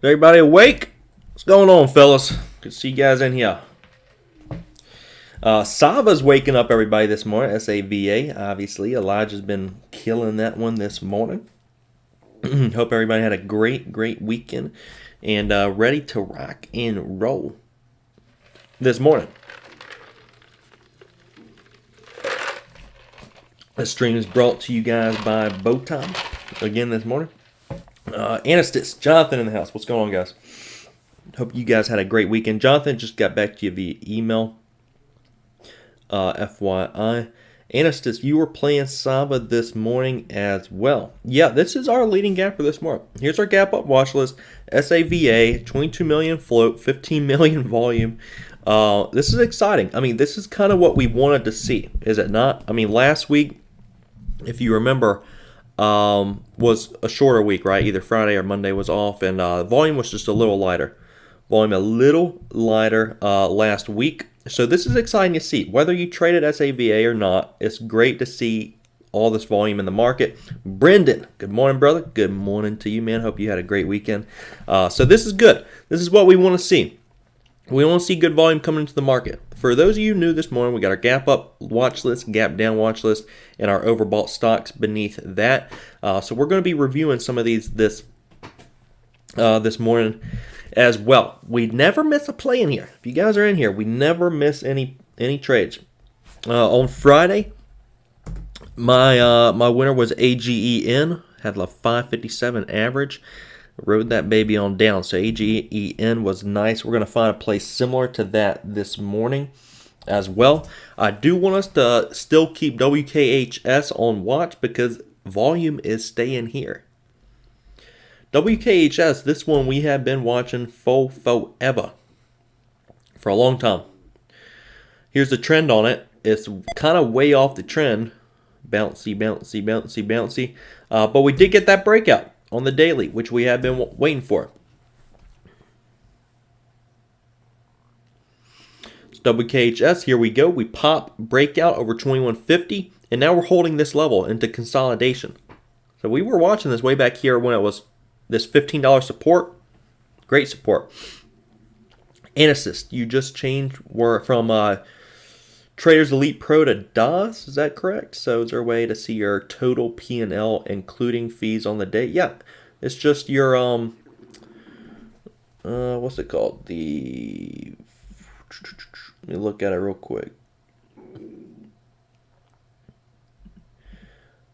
Everybody awake? What's going on, fellas? Good to see you guys in here. Sava's waking up everybody this morning. S-A-V-A, obviously. Elijah's been killing that one this morning. Hope everybody had a great weekend and ready to rock and roll this morning. This stream is brought to you guys by Bowtime again this morning. Anastas, Jonathan in the house. What's going on, guys? Hope you guys had a great weekend. Jonathan just got back to you via email. FYI. Anastas, you were playing Sava this morning as well. Yeah, this is our leading gap for this morning. Here's our gap up watch list. SAVA, 22 million float, 15 million volume. This is exciting. I mean, this is kind of what we wanted to see, is it not? I mean, last week, if you remember, was a shorter week, right? Either Friday or Monday was off, and volume was just a little lighter. Last week. So this is exciting to see. Whether you traded SAVA or not, it's great to see all this volume in the market. Brendan, good morning, brother. Good morning to you, man. Hope you had a great weekend. So this is good. This is what we want to see. We want to see good volume coming into the market. For those of you new this morning, we got our gap up watch list, gap down watch list, and our overbought stocks beneath that. So we're going to be reviewing some of these this morning as well. We never miss a play in here. If you guys are in here, we never miss any trades. On Friday, my winner was AGEN, had a 557 average. Rode that baby on down. So AGEN was nice. We're going to find a play similar to that this morning as well. I do want us to still keep WKHS on watch because volume is staying here. WKHS, this one we have been watching forever. For a long time. Here's the trend on it. It's kind of way off the trend. Bouncy. But we did get that breakout on the daily, which we have been waiting for. It's WKHS, here we go. We pop breakout over 2150, and now we're holding this level into consolidation. So we were watching this way back here when it was this $15 support. Great support. Anassist, you just changed from Traders Elite Pro to DOS, is that correct? So is there a way to see your total P&L including fees on the day? Yeah, it's just your, what's it called? Let me look at it real quick.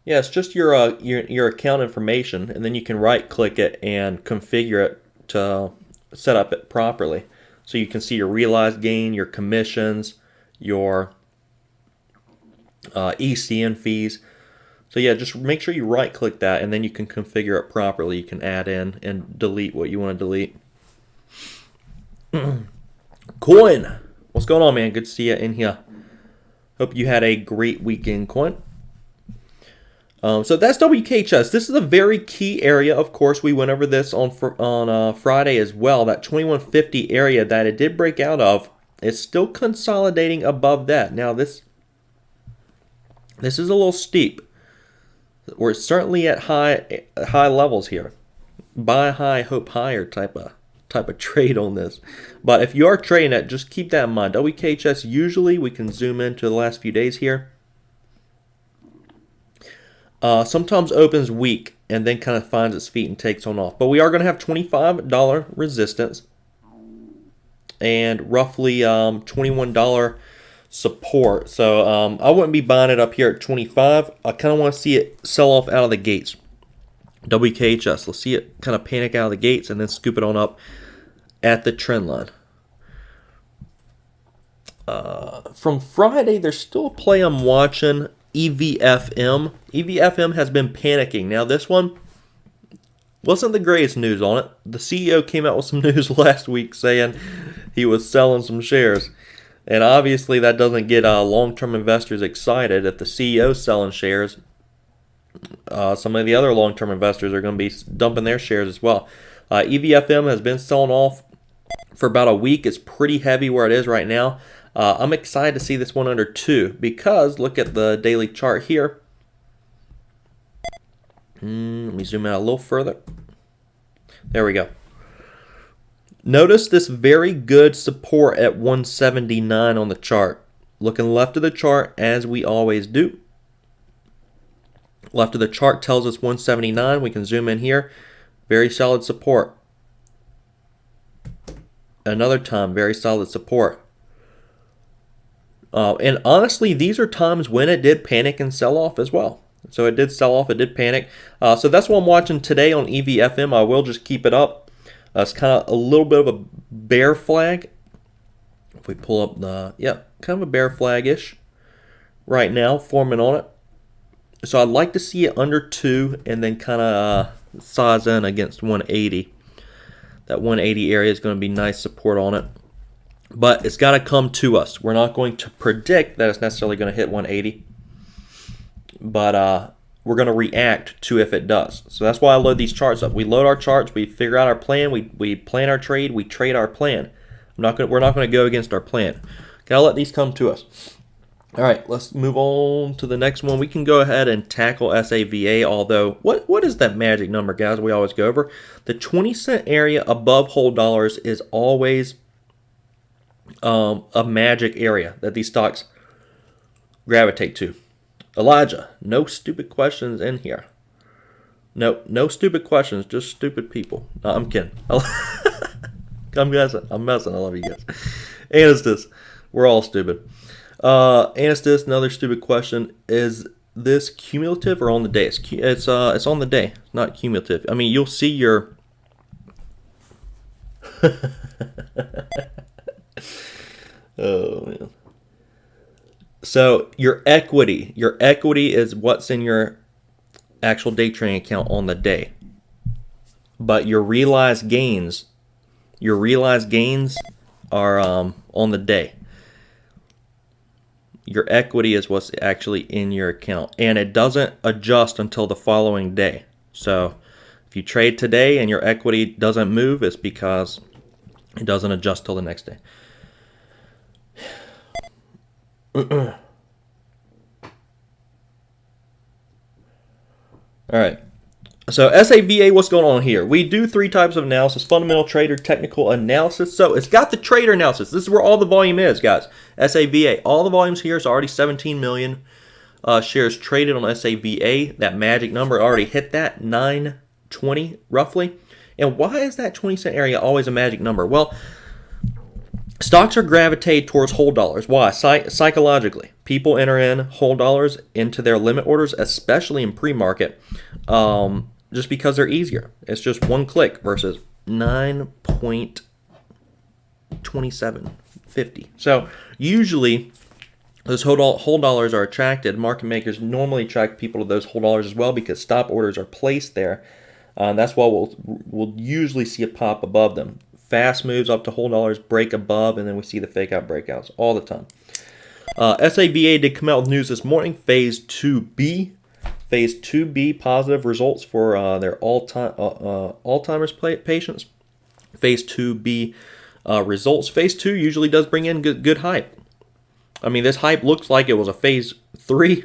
Yeah, it's just your account information, and then you can right-click it and configure it to set up it properly. So you can see your realized gain, your commissions, your ECN fees. So yeah, just make sure you right click that and then you can configure it properly. You can add in and delete what you want to delete. Coin, what's going on, man? Good to see you in here. Hope you had a great weekend, Coin. So that's WKHS. This is a very key area. Of course, we went over this on Friday as well. That 2150 area that it did break out of. It's still consolidating above that. Now this is a little steep. We're certainly at high levels here. Buy high, hope higher type of trade on this. But if you are trading it, just keep that in mind. WKHS usually we can zoom into the last few days here. Sometimes opens weak and then kind of finds its feet and takes on off. But we are going to have $25 resistance and roughly $21 support. So I wouldn't be buying it up here at 25. I kind of want to see it sell off out of the gates. WKHS. Let's see it kind of panic out of the gates and then scoop it on up at the trend line. From Friday, there's still a play I'm watching. EVFM. EVFM has been panicking. Now this one wasn't the greatest news on it. The CEO came out with some news last week saying he was selling some shares. And obviously that doesn't get long-term investors excited. If the CEO's selling shares, some of the other long-term investors are going to be dumping their shares as well. EVFM has been selling off for about a week. It's pretty heavy where it is right now. I'm excited to see this one under 2 because look at the daily chart here. Let me zoom out a little further. There we go. Notice this very good support at 179 on the chart. Looking left of the chart as we always do. Left of the chart tells us 179. We can zoom in here. Very solid support. Another time, very solid support. And honestly, these are times when it did panic and sell off as well. So it did sell off, it did panic. So that's what I'm watching today on EVFM. I will just keep it up. It's kind of a little bit of a bear flag. If we pull up the, yeah, kind of a bear flag-ish right now, forming on it. So I'd like to see it under 2 and then kind of size in against 180. That 180 area is going to be nice support on it. But it's got to come to us. We're not going to predict that it's necessarily going to hit 180. But we're going to react to if it does. So that's why I load these charts up. We load our charts. We figure out our plan. We plan our trade. We trade our plan. We're not going to go against our plan. Got to let these come to us. All right, let's move on to the next one. We can go ahead and tackle SAVA, although what is that magic number, guys, we always go over? The 20-cent area above whole dollars is always a magic area that these stocks gravitate to. Elijah, no stupid questions in here. No stupid questions, just stupid people. No, I'm kidding. I'm messing. I love you guys. Anestis, we're all stupid. Anestis, another stupid question. Is this cumulative or on the day? It's on the day, not cumulative. I mean, you'll see your oh man. So your equity is what's in your actual day trading account on the day. But your realized gains are on the day. Your equity is what's actually in your account, and it doesn't adjust until the following day. So if you trade today and your equity doesn't move, it's because it doesn't adjust till the next day. All right. So SAVA, what's going on here? We do 3 types of analysis: fundamental, trader, technical analysis. So it's got the trader analysis. This is where all the volume is, guys. SAVA, all the volumes here is already 17 million shares traded on SAVA. That magic number already hit that, 920 roughly. And why is that 20-cent area always a magic number? Well, stocks are gravitated towards whole dollars. Why? Psychologically, people enter in whole dollars into their limit orders, especially in pre-market, just because they're easier. It's just one click versus 9.2750. So usually those whole dollars are attracted. Market makers normally attract people to those whole dollars as well because stop orders are placed there. That's why we'll usually see a pop above them. Fast moves up to whole dollars, break above, and then we see the fake out breakouts all the time. SAVA did come out with news this morning. Phase 2B. Phase 2B positive results for their Alzheimer's patients. Phase 2B results. Phase 2 usually does bring in good hype. I mean, this hype looks like it was a Phase 3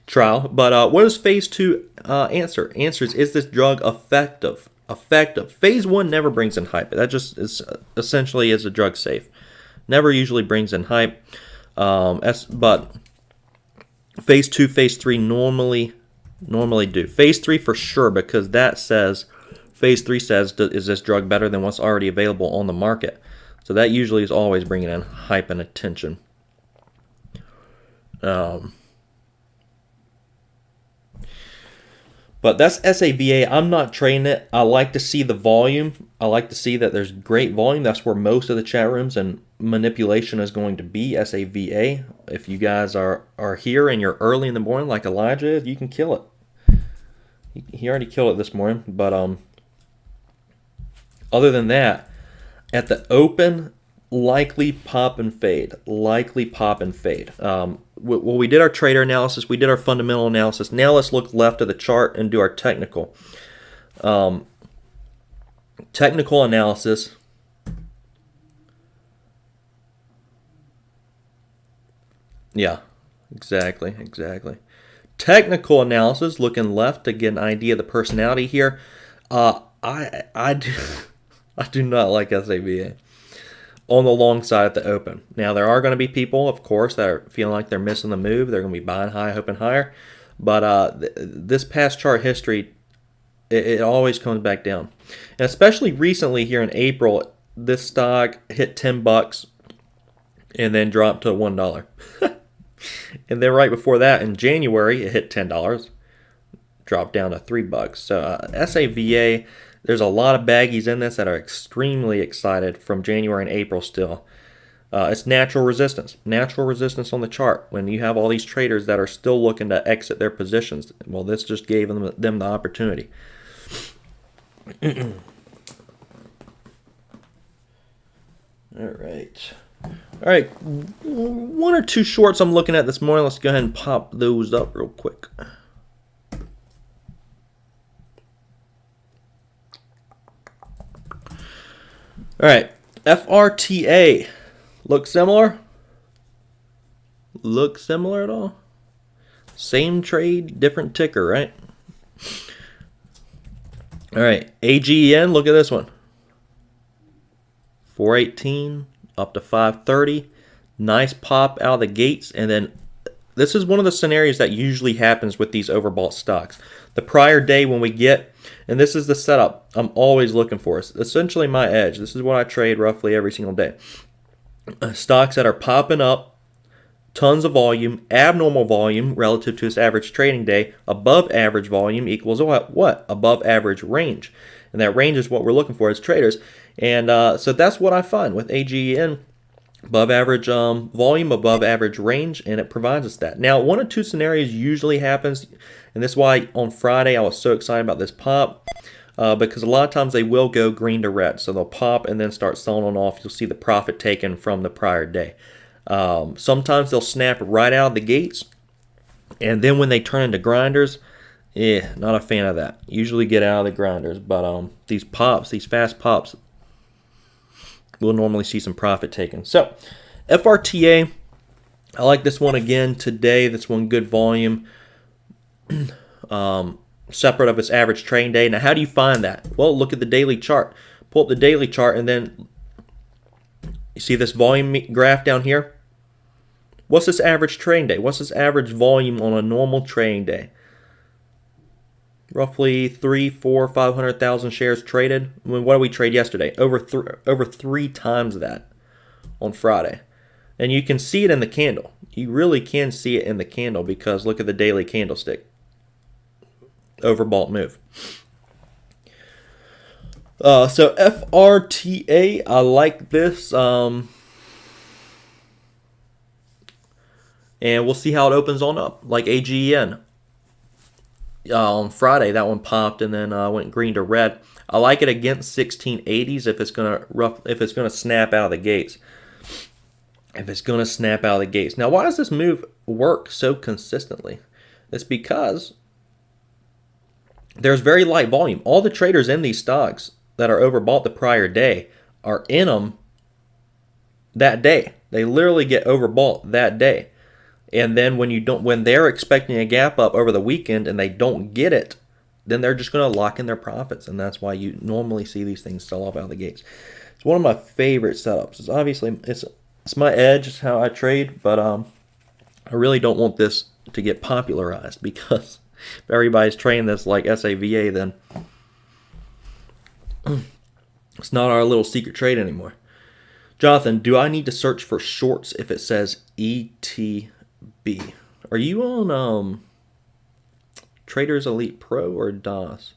trial, but what does Phase 2 answer? Answers, is this drug effective? Phase 1 never brings in hype. That just is essentially is a drug safe. Never usually brings in hype. But Phase 2, Phase 3 normally do. Phase 3 for sure, because that says, Phase 3 says, is this drug better than what's already available on the market? So that usually is always bringing in hype and attention. But that's SAVA. I'm not trading it. I like to see the volume. I like to see that there's great volume. That's where most of the chat rooms and manipulation is going to be, SAVA. If you guys are here and you're early in the morning like Elijah is, you can kill it. He already killed it this morning. But other than that, at the open, likely pop and fade. Well, we did our trader analysis. We did our fundamental analysis. Now let's look left of the chart and do our technical. Technical analysis. Yeah, exactly. Technical analysis, looking left to get an idea of the personality here. I do I do not like SAVA on the long side at the open. Now, there are going to be people, of course, that are feeling like they're missing the move. They're going to be buying high, hoping higher. But this past chart history, it always comes back down. And especially recently here in April, this stock hit $10 and then dropped to $1. And then right before that, in January, it hit $10, dropped down to $3. So SAVA, there's a lot of baggies in this that are extremely excited from January and April still. It's natural resistance on the chart. When you have all these traders that are still looking to exit their positions, well, this just gave them the opportunity. All right, one or two shorts I'm looking at this morning. Let's go ahead and pop those up real quick. All right, FRTA. Look similar? Look similar at all? Same trade, different ticker, right? All right, AGEN, look at this one. 418 up to 530. Nice pop out of the gates. And then this is one of the scenarios that usually happens with these overbought stocks. The prior day when we get, and this is the setup I'm always looking for. It's essentially my edge. This is what I trade roughly every single day. Stocks that are popping up, tons of volume, abnormal volume relative to its average trading day, above average volume equals what? Above average range. And that range is what we're looking for as traders. And so that's what I find with AGEN. Above average volume, above average range, and it provides us that. Now, one or two scenarios usually happens, and that's why on Friday I was so excited about this pop, because a lot of times they will go green to red. So they'll pop and then start selling on off. You'll see the profit taken from the prior day. Sometimes they'll snap right out of the gates, and then when they turn into grinders, not a fan of that. Usually get out of the grinders, but these pops, these fast pops, we'll normally see some profit taken. So, FRTA, I like this one again today. This one good volume, separate of its average trading day. Now, how do you find that? Well, look at the daily chart. Pull up the daily chart, and then you see this volume graph down here. What's this average trading day? What's this average volume on a normal trading day? Roughly 500,000 shares traded. I mean, what did we trade yesterday? Over three times that on Friday. And you can see it in the candle. You really can see it in the candle because look at the daily candlestick. Overbought move. So FRTA, I like this. And we'll see how it opens on up. Like AGEN. On Friday, that one popped and then went green to red. I like it against 1680s if it's gonna snap out of the gates. Now, why does this move work so consistently? It's because there's very light volume. All the traders in these stocks that are overbought the prior day are in them that day. They literally get overbought that day. And then when they're expecting a gap up over the weekend and they don't get it, then they're just going to lock in their profits, and that's why you normally see these things sell off out of the gates. It's one of my favorite setups. It's obviously it's my edge. It's how I trade, but I really don't want this to get popularized because if everybody's trading this like SAVA, then it's not our little secret trade anymore. Jonathan, do I need to search for shorts if it says ETB? Are you on Traders Elite Pro or DOS?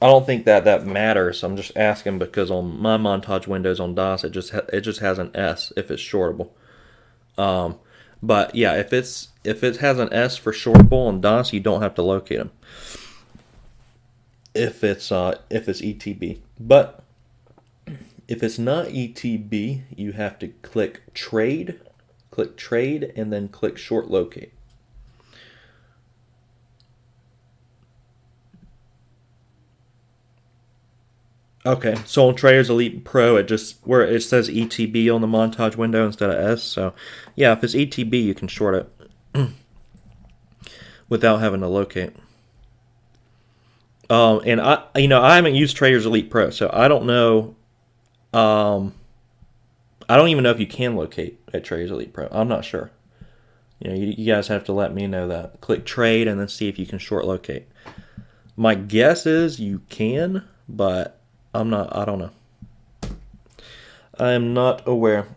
I don't think that matters. I'm just asking because on my montage windows on DOS, it just has an S if it's shortable. But yeah, if it has an S for shortable on DOS, you don't have to locate them. If it's ETB, but if it's not ETB, you have to click trade, and then click short locate. Okay, so on Traders Elite Pro, it says ETB on the montage window instead of S. So yeah, if it's ETB, you can short it without having to locate. And I haven't used Traders Elite Pro, so I don't know. I don't even know if you can locate at Traders Elite Pro. I'm not sure. You guys have to let me know that. Click trade and then see if you can short locate. My guess is you can, but I don't know. I am not aware.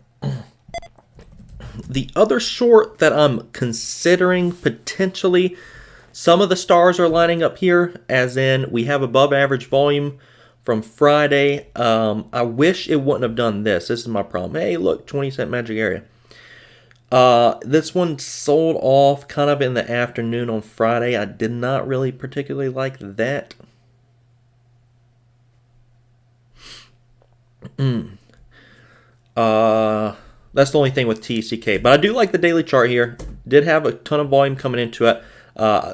The other short that I'm considering potentially, some of the stars are lining up here, as in we have above average volume from Friday. I wish it wouldn't have done this. This is my problem. Hey, look, 20-cent magic area. This one sold off kind of in the afternoon on Friday. I did not really particularly like that. That's the only thing with TCK. But I do like the daily chart here. Did have a ton of volume coming into it.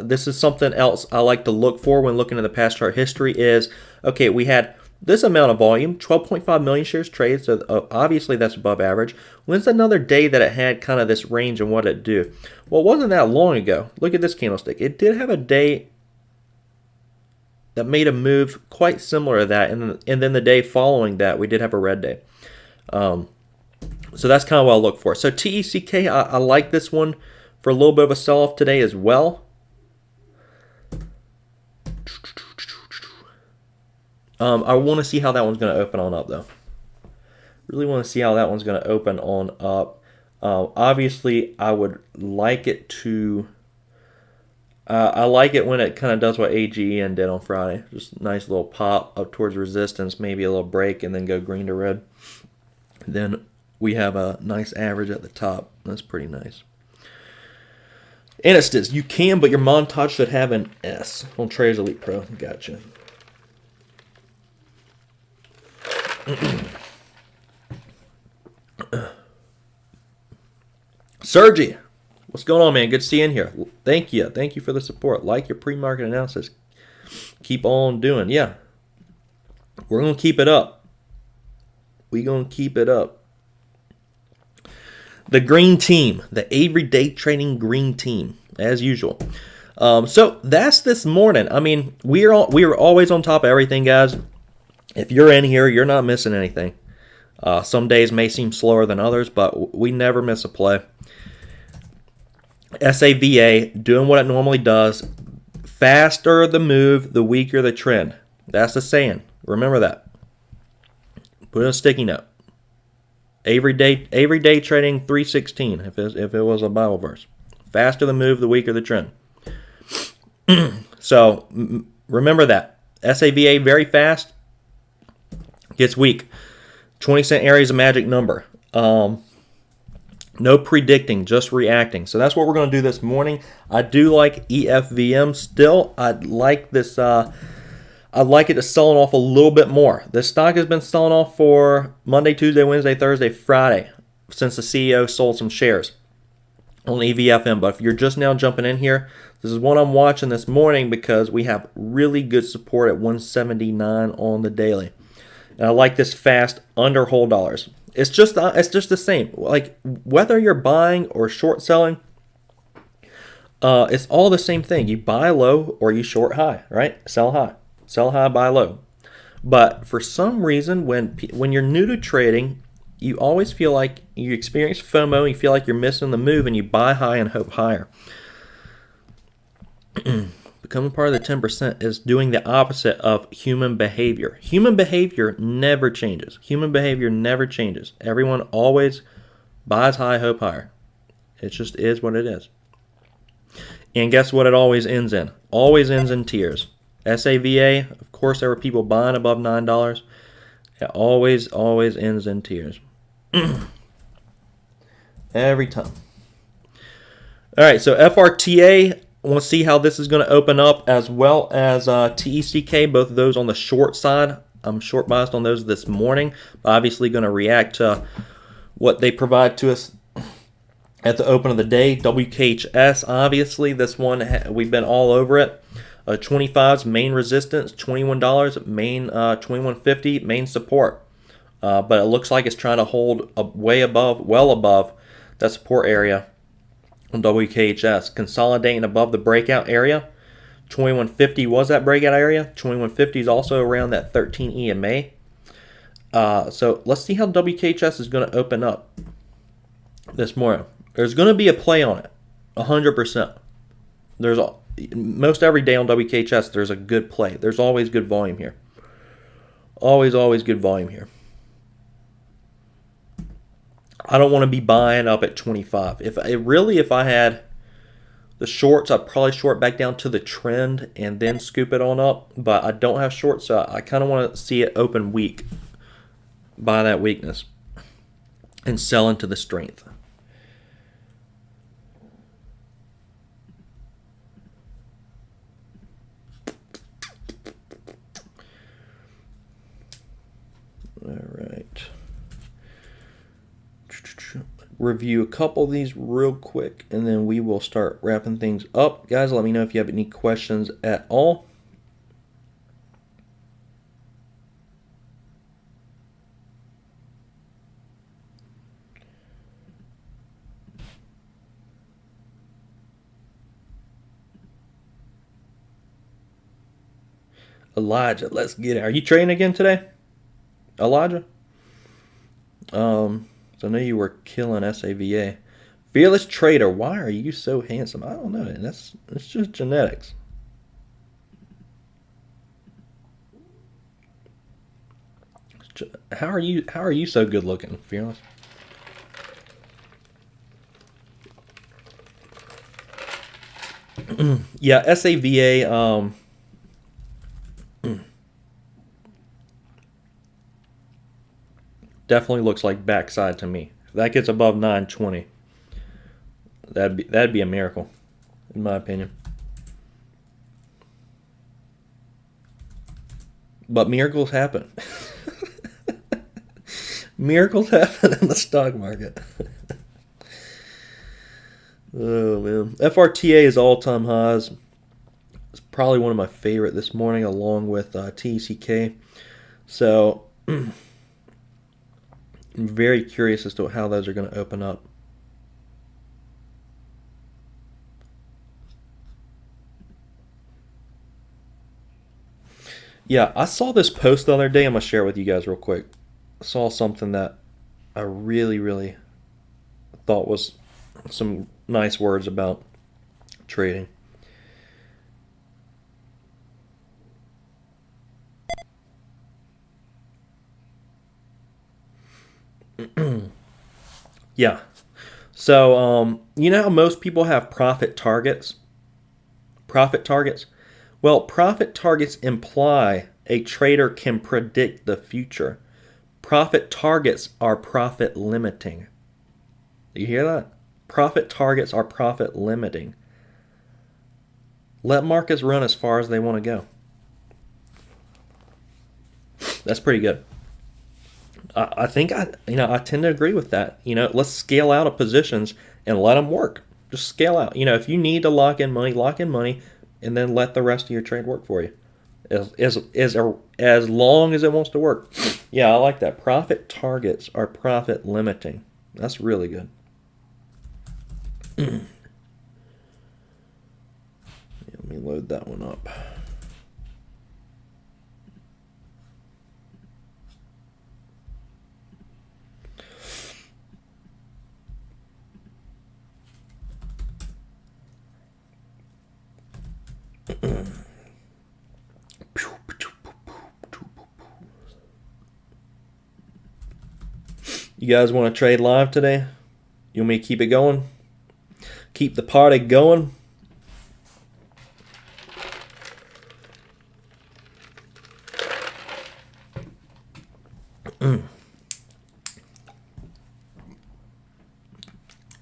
This is something else I like to look for when looking at the past chart history is, okay, we had this amount of volume, 12.5 million shares traded, so obviously that's above average. When's another day that it had kind of this range and what it do? Well, it wasn't that long ago. Look at this candlestick. It did have a day that made a move quite similar to that, and then the day following that, we did have a red day. So that's kind of what I'll look for. So TECK, I like this one for a little bit of a sell-off today as well. I want to see how that one's going to open on up, though. Really want to see how that one's going to open on up. Obviously, I would like it to... I like it when it kind of does what AGEN did on Friday. Just a nice little pop up towards resistance, maybe a little break, and then go green to red. Then we have a nice average at the top. That's pretty nice. And it says, you can, but your montage should have an S on Traders Elite Pro. Gotcha. Sergi, what's going on, man? Good to see you in here. Thank you. Thank you for the support. Like your pre-market analysis. Keep on doing. Yeah. We're going to keep it up. We're going to keep it up. The green team. The Avery Day Trading green team. As usual. So that's this morning. I mean, we are always on top of everything, guys. If you're in here, you're not missing anything. Some days may seem slower than others, but we never miss a play. SAVA doing what it normally does. Faster the move, the weaker the trend. That's the saying. Remember that. Put in a sticky note. Avery Day Trading 3:16. If it was a Bible verse. Faster the move, the weaker the trend. So remember that. SAVA very fast. Gets weak. 20-cent area is a magic number. No predicting, just reacting. So that's what we're going to do this morning. I do like EFVM still. I'd like this. I'd like it to sell off a little bit more. This stock has been selling off for Monday, Tuesday, Wednesday, Thursday, Friday since the CEO sold some shares on EVFM. But if you're just now jumping in here, this is what I'm watching this morning because we have really good support at 179 on the daily. And I like this fast under whole dollars. It's just the same. Like whether you're buying or short selling, it's all the same thing. You buy low or you short high, right? Sell high, buy low. But for some reason, when you're new to trading, you always feel like you experience FOMO. You feel like you're missing the move, and you buy high and hope higher. Becoming part of the 10% is doing the opposite of human behavior. Human behavior never changes. Everyone always buys high, hope higher. It just is what it is. And guess what it always ends in? Always ends in tears. SAVA, of course, there were people buying above $9. It always ends in tears. Every time. All right, so FRTA, I want to see how this is going to open up, as well as TECK, both of those on the short side. I'm short biased on those this morning. Obviously going to react to what they provide to us at the open of the day. WKHS, obviously, this one, we've been all over it. 25's main resistance, $21, main $21.50, main support. But it looks like it's trying to hold well above that support area on WKHS. Consolidating above the breakout area, 2150 was that breakout area. 2150 is also around that 13 EMA. So let's see how WKHS is going to open up this morning. There's going to be a play on it, 100%. Most every day on WKHS, there's a good play. There's always good volume here. Always good volume here. I don't want to be buying up at 25. If I had the shorts, I'd probably short back down to the trend and then scoop it on up. But I don't have shorts, so I kind of want to see it open weak, buy that weakness, and sell into the strength. All right. Review a couple of these real quick, and then we will start wrapping things up. Guys, let me know if you have any questions at all. Elijah, let's get it. Are you trading again today, Elijah? So I know you were killing SAVA. Fearless Trader, why are you so handsome? I don't know. It's just genetics. How are you so good looking, Fearless? Yeah, SAVA. Definitely looks like backside to me. If that gets above 920, that'd be a miracle, in my opinion. But miracles happen. Miracles happen in the stock market. Oh man, FRTA is all-time highs. It's probably one of my favorite this morning, along with TECK. So. I'm very curious as to how those are going to open up. Yeah, I saw this post the other day. I'm going to share it with you guys real quick. I saw something that I really thought was some nice words about trading. Yeah. So, you know how most people have profit targets? Profit targets? Well, profit targets imply a trader can predict the future. Profit targets are profit limiting. You hear that? Profit targets are profit limiting. Let markets run as far as they want to go. That's pretty good. I think I tend to agree with that. Let's scale out of positions and let them work. Just scale out. If you need to lock in money, and then let the rest of your trade work for you, as long as it wants to work. Yeah, I like that. Profit targets are profit limiting. That's really good. Let me load that one up. You guys want to trade live today? You want me to keep it going? Keep the party going?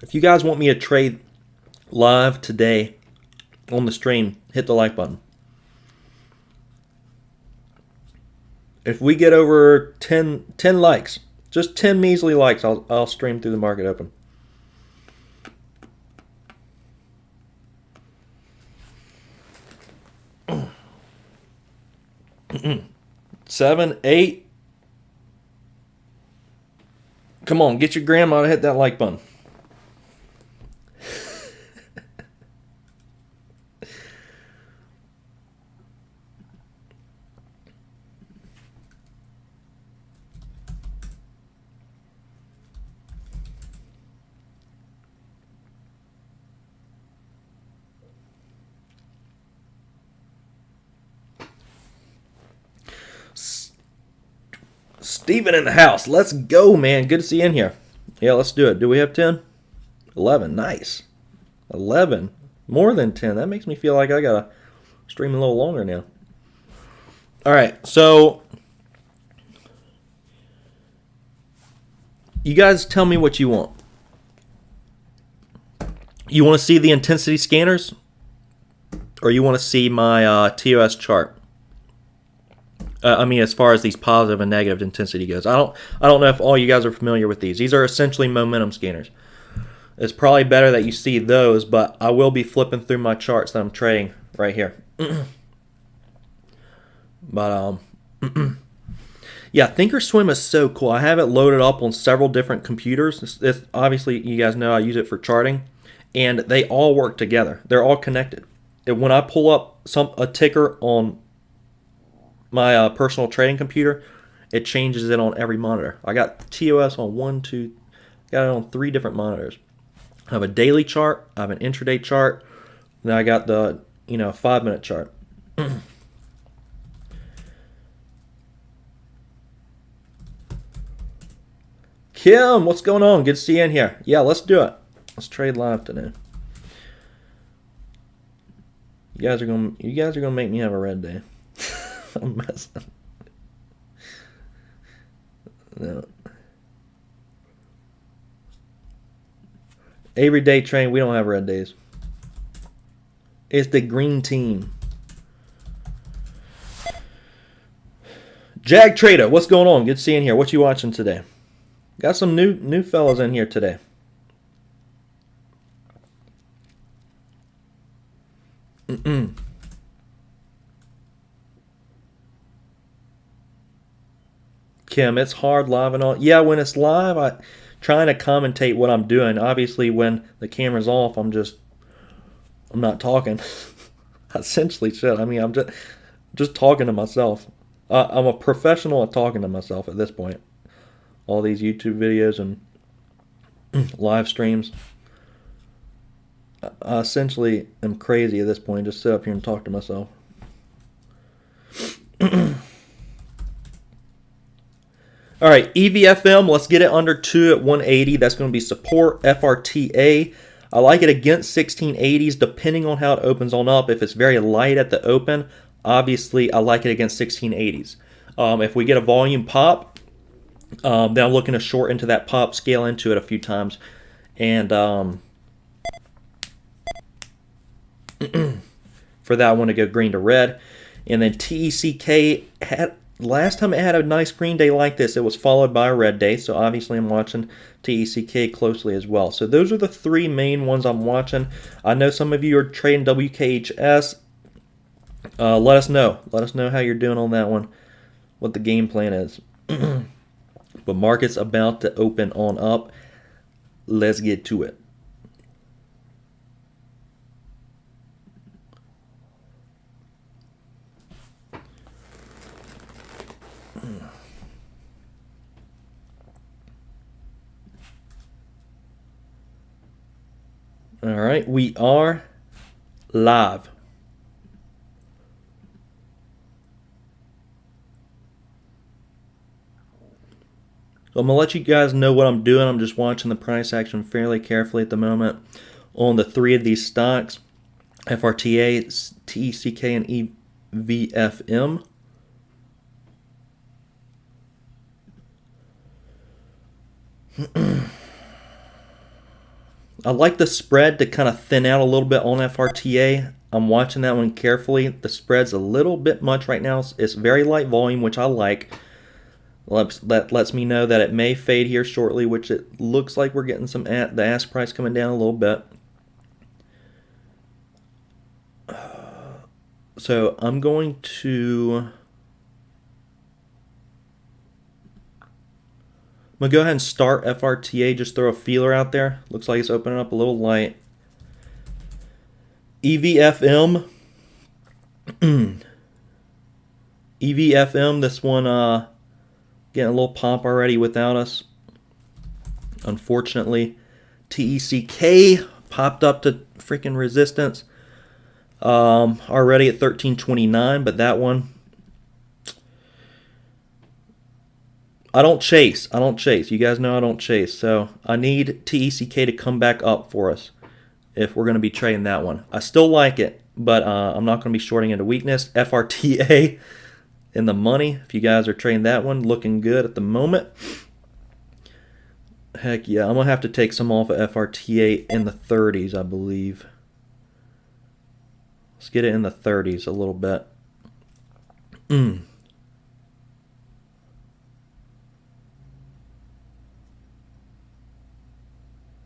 If you guys want me to trade live today on the stream, hit the like button. If we get over 10 likes, just 10 measly likes, I'll stream through the market open. Seven, 8. Come on, get your grandma to hit that like button. Steven in the house. Let's go, man. Good to see you in here. Yeah, let's do it. Do we have 10? 11. Nice. 11. More than 10. That makes me feel like I got to stream a little longer now. All right, so you guys tell me what you want. You want to see the intensity scanners? Or you want to see my TOS chart? I mean, as far as these positive and negative intensity goes. I don't know if all you guys are familiar with these. These are essentially momentum scanners. It's probably better that you see those, but I will be flipping through my charts that I'm trading right here. But, yeah, Thinkorswim is so cool. I have it loaded up on several different computers. Obviously, you guys know I use it for charting, and they all work together. They're all connected. And when I pull up a ticker on my personal trading computer, it changes it on every monitor. I got TOS on got it on 3 different monitors. I have a daily chart, I have an intraday chart, then I got the 5-minute chart. Kim, what's going on? Good to see you in here. Yeah, let's do it. Let's trade live today. You guys are gonna make me have a red day. I'm messing. No. Avery day train, we don't have red days. It's the green team. Jag Trader, what's going on? Good seeing here. What you watching today? Got some new fellas in here today. Kim, it's hard live and all. Yeah, when it's live, I trying to commentate what I'm doing. Obviously, when the camera's off, I'm not talking. Essentially, shit. I mean, I'm just talking to myself. I'm a professional at talking to myself at this point. All these YouTube videos and live streams. I essentially am crazy at this point. Just sit up here and talk to myself. All right, EVFM, let's get it under 2 at 180. That's going to be support. FRTA, I like it against 1680s, depending on how it opens on up. If it's very light at the open, obviously I like it against 1680s. If we get a volume pop, then I'm looking to short into that pop, scale into it a few times. And for that one to go green to red. And then TECK last time it had a nice green day like this, it was followed by a red day. So obviously I'm watching TECK closely as well. So those are the 3 main ones I'm watching. I know some of you are trading WKHS. Let us know. Let us know how you're doing on that one, what the game plan is. But market's about to open on up. Let's get to it. All right, we are live. So I'm going to let you guys know what I'm doing. I'm just watching the price action fairly carefully at the moment on the 3 of these stocks, FRTA, TECK, and EVFM. I like the spread to kind of thin out a little bit on FRTA. I'm watching that one carefully. The spread's a little bit much right now. It's very light volume, which I like. That lets me know that it may fade here shortly, which it looks like we're getting the ask price coming down a little bit. So I'm going to go ahead and start FRTA, just throw a feeler out there. Looks like it's opening up a little light. EVFM. EVFM, this one getting a little pop already without us. Unfortunately, TECK popped up to freaking resistance already at 1329, but that one I don't chase. I don't chase. You guys know I don't chase. So I need TECK to come back up for us if we're going to be trading that one. I still like it, but I'm not going to be shorting into weakness. FRTA in the money. If you guys are trading that one, looking good at the moment. Heck yeah, I'm going to have to take some off of FRTA in the 30s, I believe. Let's get it in the 30s a little bit.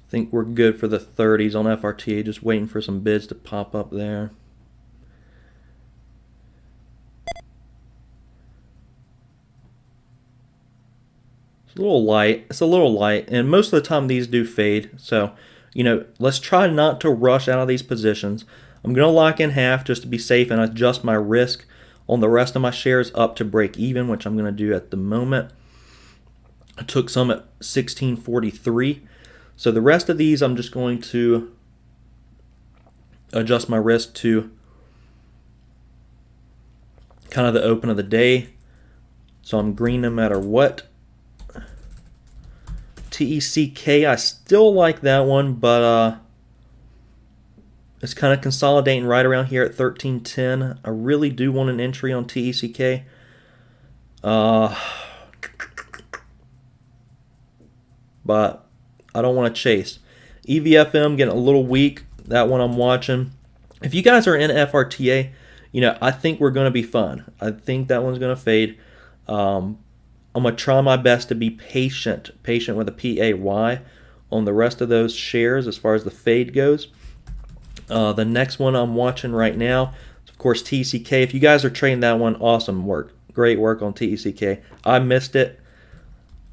Think we're good for the 30s on FRTA, just waiting for some bids to pop up there. It's a little light. It's a little light, and most of the time these do fade. So, you know, let's try not to rush out of these positions. I'm going to lock in half just to be safe and adjust my risk on the rest of my shares up to break even, which I'm going to do at the moment. I took some at 16.43. So the rest of these I'm just going to adjust my risk to kind of the open of the day. So I'm green no matter what. TECK, I still like that one, but it's kind of consolidating right around here at 13.10. I really do want an entry on TECK. But I don't want to chase. EVFM getting a little weak. That one I'm watching. If you guys are in FRTA, you know, I think we're going to be fun. I think that one's going to fade. I'm going to try my best to be patient with a PAY on the rest of those shares as far as the fade goes. The next one I'm watching right now is, of course, TECK. If you guys are trading that one, awesome work. Great work on TECK. I missed it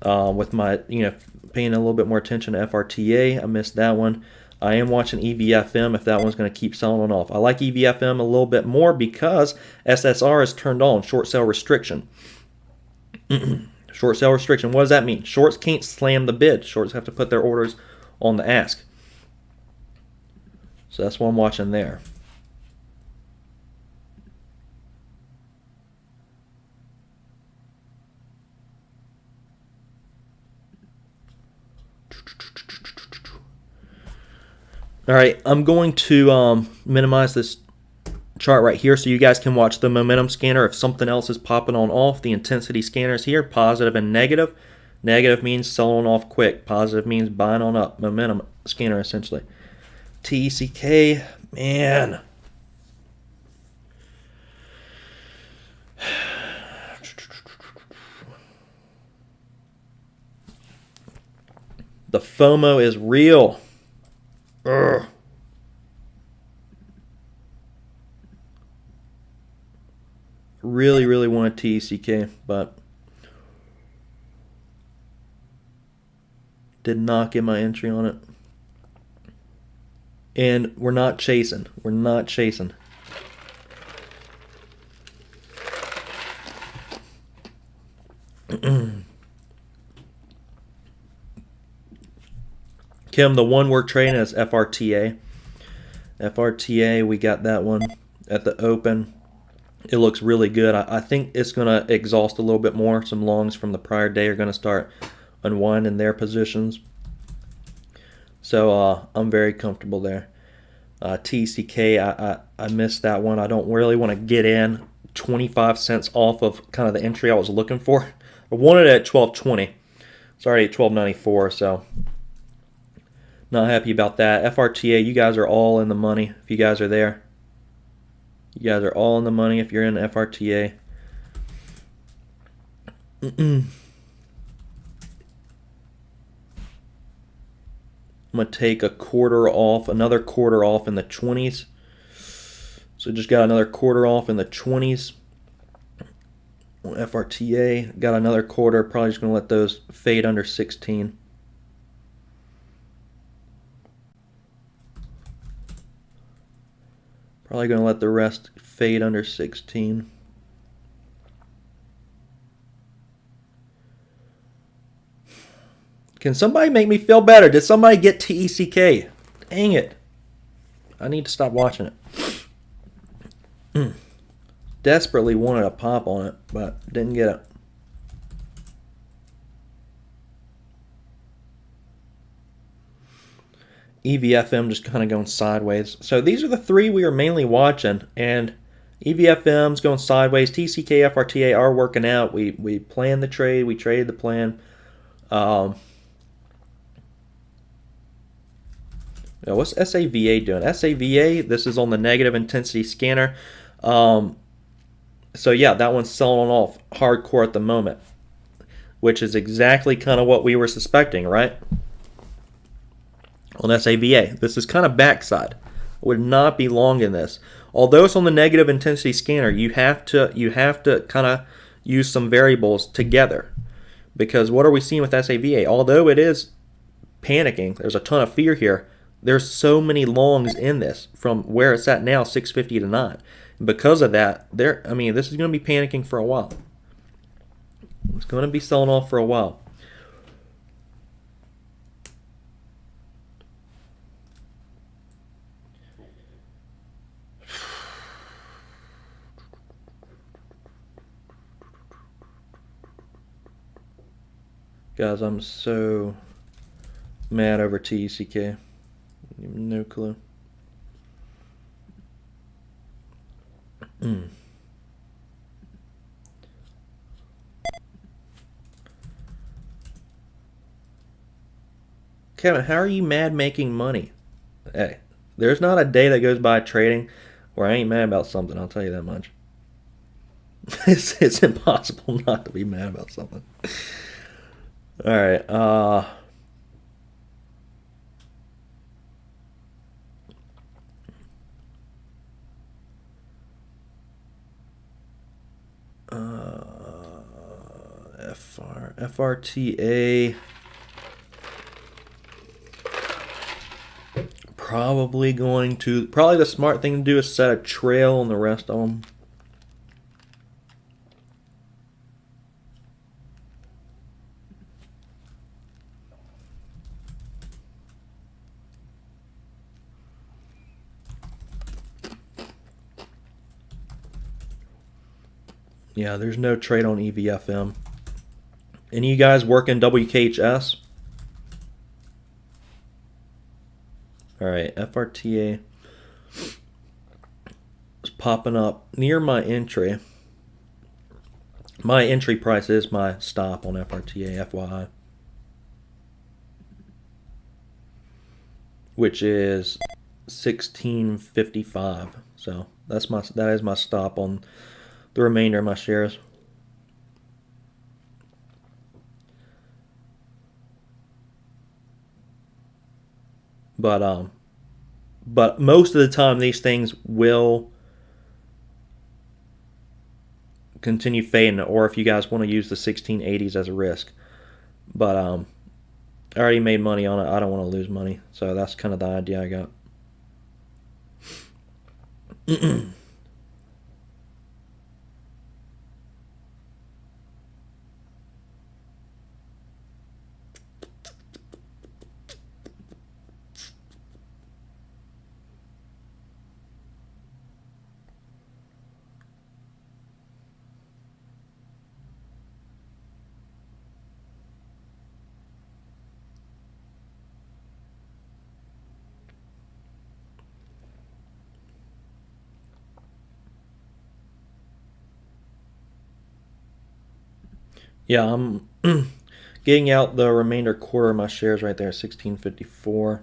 with my, you know, paying a little bit more attention to FRTA. I missed that one. I am watching EVFM if that one's going to keep selling on off. I like EVFM a little bit more because SSR is turned on, short sale restriction. Short sale restriction. What does that mean? Shorts can't slam the bid. Shorts have to put their orders on the ask. So that's what I'm watching there. All right, I'm going to minimize this chart right here so you guys can watch the momentum scanner. If something else is popping on off, the intensity scanners here, positive and negative. Negative means selling off quick. Positive means buying on up. Momentum scanner essentially. TECK, man. The FOMO is real. Ugh. Really, really wanted TECK, but did not get my entry on it. And we're not chasing. We're not chasing. Kim, the one we're trading is FRTA. FRTA, we got that one at the open. It looks really good. I think it's going to exhaust a little bit more. Some longs from the prior day are going to start unwinding their positions. So I'm very comfortable there. TECK, I missed that one. I don't really want to get in 25 cents off of kind of the entry I was looking for. I wanted it at 12.20. It's already at 12.94, so not happy about that. FRTA, you guys are all in the money if you guys are there. You guys are all in the money if you're in FRTA. I'm going to take a quarter off, another quarter off in the 20s. So just got another quarter off in the 20s. FRTA, got another quarter. Probably just going to let those fade under 16. Probably going to let the rest fade under 16. Can somebody make me feel better? Did somebody get TECK? Dang it. I need to stop watching it. Desperately wanted a pop on it, but didn't get it. EVFM just kind of going sideways. So these are the three we are mainly watching, and EVFM's going sideways. TCK, FRTA are working out. We planned the trade. We traded the plan. What's SAVA doing? SAVA, this is on the negative intensity scanner. So yeah, that one's selling off hardcore at the moment, which is exactly kind of what we were suspecting, right? On SAVA, this is kind of backside. Would not be long in this. Although it's on the negative intensity scanner, you have to kind of use some variables together, because what are we seeing with SAVA? Although it is panicking, there's a ton of fear here. There's so many longs in this from where it's at now, 650 to 9. And because of that, this is going to be panicking for a while. It's going to be selling off for a while. Guys, I'm so mad over TECK. No clue. Kevin, how are you mad making money? Hey, there's not a day that goes by trading where I ain't mad about something, I'll tell you that much. It's impossible not to be mad about something. Alright, FRTA probably the smart thing to do is set a trail on the rest of them. Yeah, there's no trade on EVFM. Any of you guys working WKHS? Alright, FRTA is popping up near my entry. My entry price is my stop on FRTA, FYI. Which is 1655. So that is my stop on the remainder of my shares. But most of the time these things will continue fading, or if you guys want to use the 1680s as a risk. But I already made money on it. I don't want to lose money. So that's kind of the idea I got. Yeah, I'm getting out the remainder quarter of my shares right there, 1654.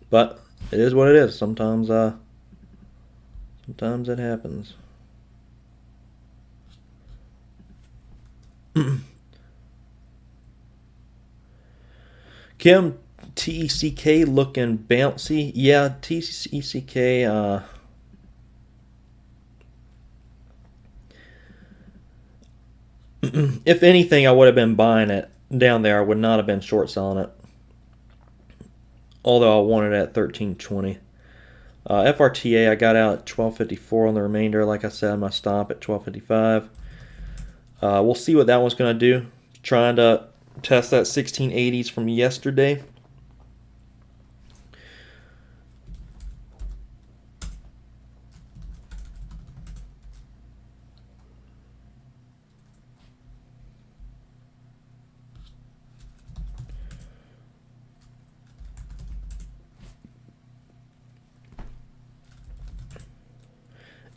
But it is what it is. Sometimes it happens. Kim, TECK looking bouncy. Yeah, TECK. If anything, I would have been buying it down there. I would not have been short selling it. Although I wanted it at 1320. FRTA, I got out at 1254 on the remainder. Like I said, my stop at 1255. We'll see what that one's going to do. Trying to test that 1680s from yesterday.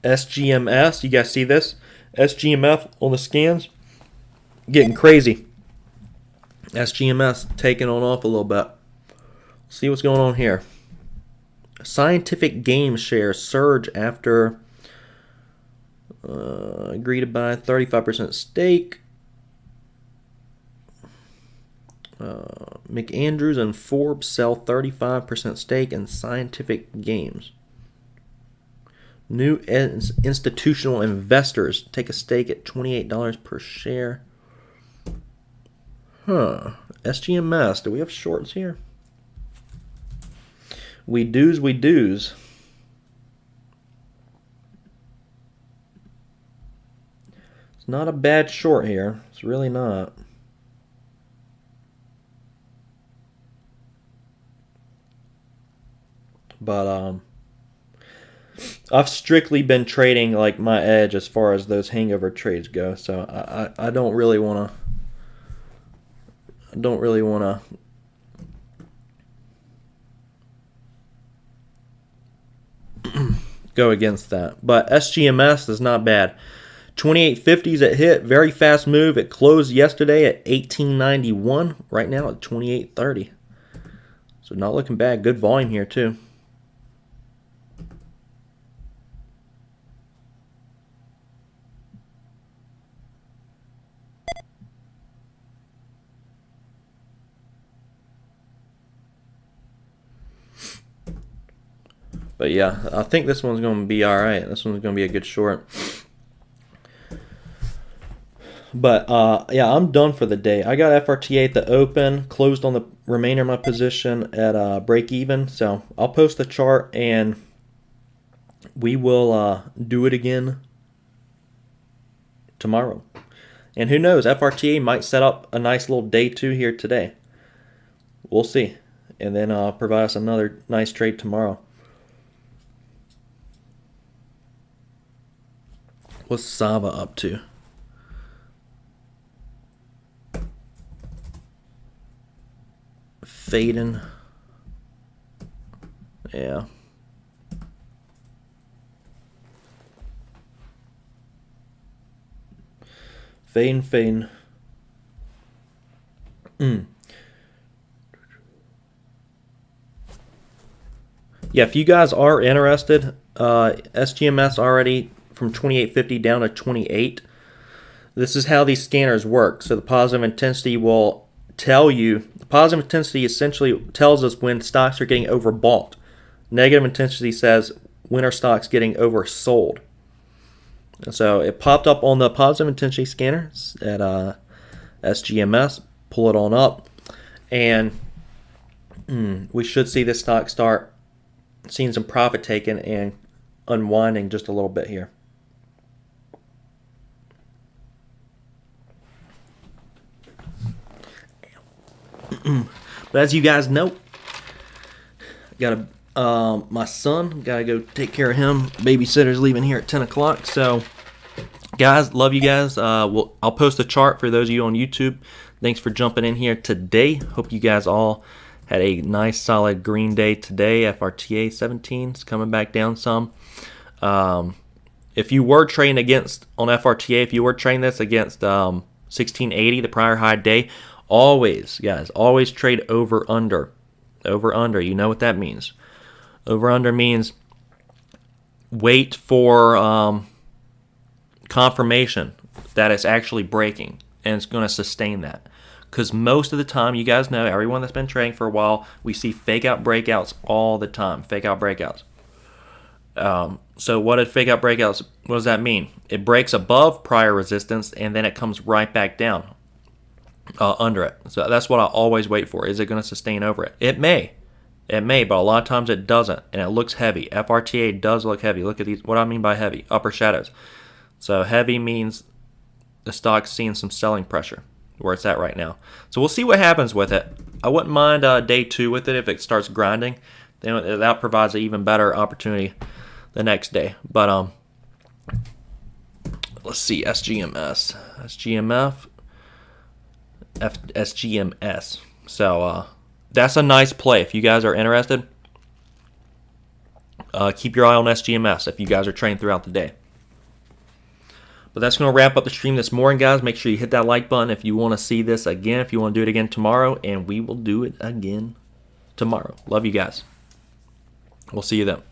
SGMS, you guys see this? SGMF on the scans, getting crazy. SGMS taking on off a little bit. See what's going on here. Scientific Games shares surge after agreed to buy 35% stake. McAndrews and Forbes sell 35% stake in Scientific Games. New institutional investors take a stake at $28 per share. SGMS. Do we have shorts here? We do's, we do's. It's not a bad short here. It's really not. But I've strictly been trading like my edge as far as those hangover trades go. So I don't really want to go against that. But SGMS is not bad. 2850s it hit, very fast move. It closed yesterday at 1891. Right now at 2830. So not looking bad. Good volume here too. But yeah, I think this one's going to be all right. This one's going to be a good short. But yeah, I'm done for the day. I got FRTA at the open, closed on the remainder of my position at break even. So I'll post the chart and we will do it again tomorrow. And who knows, FRTA might set up a nice little day 2 here today. We'll see. And then provide us another nice trade tomorrow. What's Sava up to? Fading. Yeah. Fading. Yeah, if you guys are interested, SGMS already from 2850 down to 28. This is how these scanners work. So the positive intensity will tell you, the positive intensity essentially tells us when stocks are getting overbought. Negative intensity says when are stocks getting oversold. So it popped up on the positive intensity scanner at SGMS. Pull it on up, and we should see this stock start seeing some profit taken and unwinding just a little bit here. But as you guys know, got my son, gotta go take care of him. Babysitter's leaving here at 10 o'clock. So guys, love you guys. I'll post a chart for those of you on YouTube. Thanks for jumping in here today. Hope you guys all had a nice solid green day today. FRTA 17 is coming back down some. If you were trading against on FRTA, if you were trading this against 1680, the prior high day, always, guys, always trade over under. Over under, you know what that means. Over under means wait for confirmation that it's actually breaking and it's going to sustain that. Because most of the time, you guys know, everyone that's been trading for a while, we see fake out breakouts all the time. Fake out breakouts. So what did fake out breakouts, what does that mean? It breaks above prior resistance and then it comes right back down under it. So that's what I always wait for. Is it going to sustain over it? It may, but a lot of times it doesn't, and it looks heavy. FRTA does look heavy. Look at these. What do I mean by heavy? Upper shadows. So heavy means the stock's seeing some selling pressure where it's at right now. So we'll see what happens with it. I wouldn't mind day 2 with it if it starts grinding. Then that provides an even better opportunity the next day. But let's see, SGMS, SGMS. So that's a nice play if you guys are interested. keep your eye on SGMS if you guys are training throughout the day. But that's going to wrap up the stream this morning, guys. Make sure you hit that like button if you want to see this again, if you want to do it again tomorrow, and we will do it again tomorrow. Love you guys. We'll see you then.